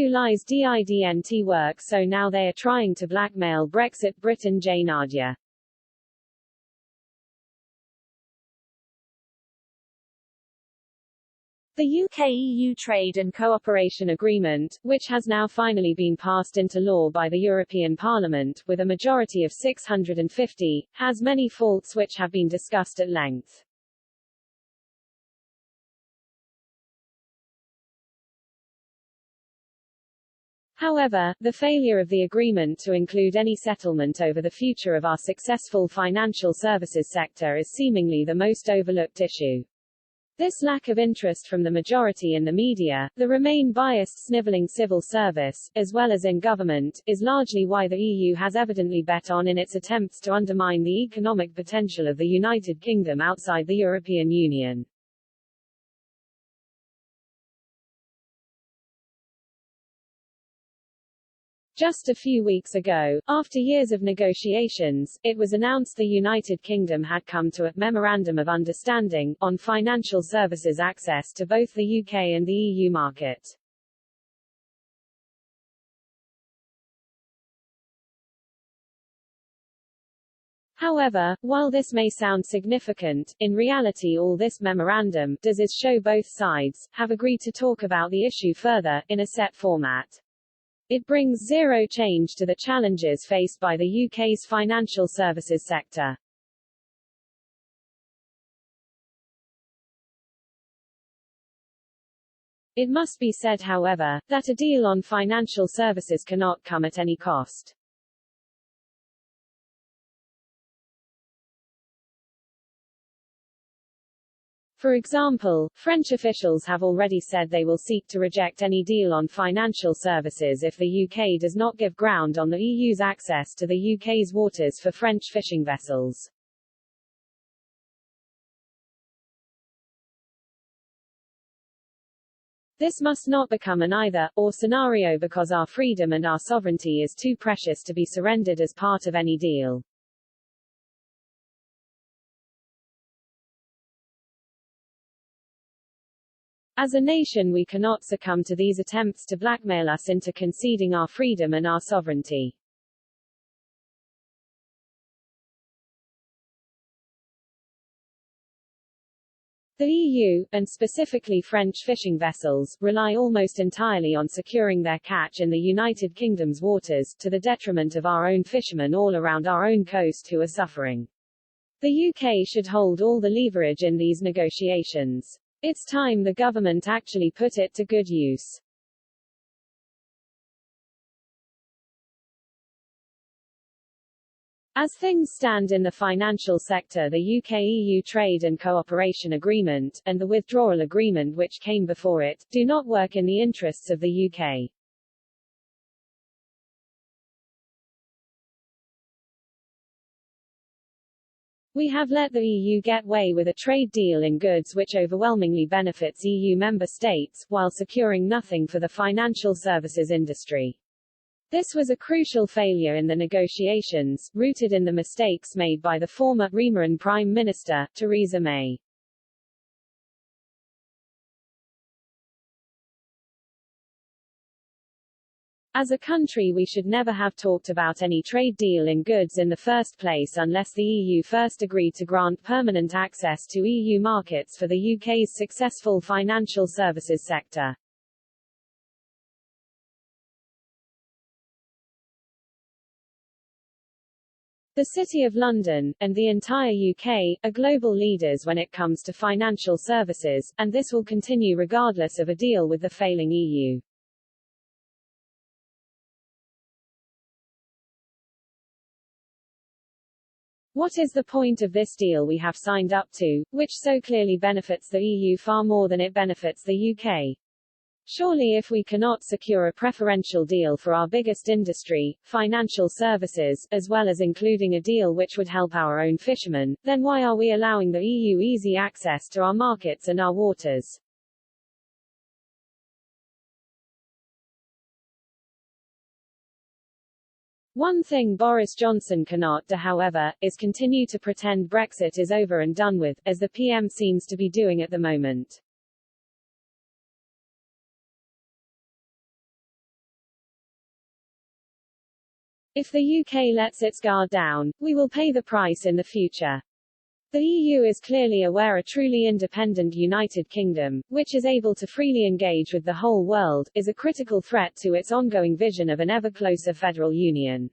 who lies didn't work, so now they are trying to blackmail Brexit Britain JAYNE ADYE. The UK-EU Trade and Cooperation Agreement, which has now finally been passed into law by the European Parliament, with a majority of 650, has many faults which have been discussed at length. However, the failure of the agreement to include any settlement over the future of our successful financial services sector is seemingly the most overlooked issue. This lack of interest from the majority in the media, the Remain-biased snivelling civil service, as well as in government, is largely why the EU has evidently bet on in its attempts to undermine the economic potential of the United Kingdom outside the European Union. Just a few weeks ago, after years of negotiations, it was announced the United Kingdom had come to a Memorandum of Understanding on financial services access to both the UK and the EU market. However, while this may sound significant, in reality all this memorandum does is show both sides have agreed to talk about the issue further, in a set format. It brings zero change to the challenges faced by the UK's financial services sector. It must be said, however, that a deal on financial services cannot come at any cost. For example, French officials have already said they will seek to reject any deal on financial services if the UK does not give ground on the EU's access to the UK's waters for French fishing vessels. This must not become an either-or scenario because our freedom and our sovereignty is too precious to be surrendered as part of any deal. As a nation we cannot succumb to these attempts to blackmail us into conceding our freedom and our sovereignty. The EU, and specifically French fishing vessels, rely almost entirely on securing their catch in the United Kingdom's waters, to the detriment of our own fishermen all around our own coast who are suffering. The UK should hold all the leverage in these negotiations. It's time the government actually put it to good use. As things stand in the financial sector, the UK-EU Trade and Cooperation Agreement, and the Withdrawal Agreement which came before it, do not work in the interests of the UK. We have let the EU get away with a trade deal in goods which overwhelmingly benefits EU member states, while securing nothing for the financial services industry. This was a crucial failure in the negotiations, rooted in the mistakes made by the former Remain Prime Minister, Theresa May. As a country we should never have talked about any trade deal in goods in the first place unless the EU first agreed to grant permanent access to EU markets for the UK's successful financial services sector. The City of London, and the entire UK, are global leaders when it comes to financial services, and this will continue regardless of a deal with the failing EU. What is the point of this deal we have signed up to, which so clearly benefits the EU far more than it benefits the UK? Surely if we cannot secure a preferential deal for our biggest industry, financial services, as well as including a deal which would help our own fishermen, then why are we allowing the EU easy access to our markets and our waters? One thing Boris Johnson cannot do, however, is continue to pretend Brexit is over and done with, as the PM seems to be doing at the moment. If the UK lets its guard down, we will pay the price in the future. The EU is clearly aware a truly independent United Kingdom, which is able to freely engage with the whole world, is a critical threat to its ongoing vision of an ever closer federal union.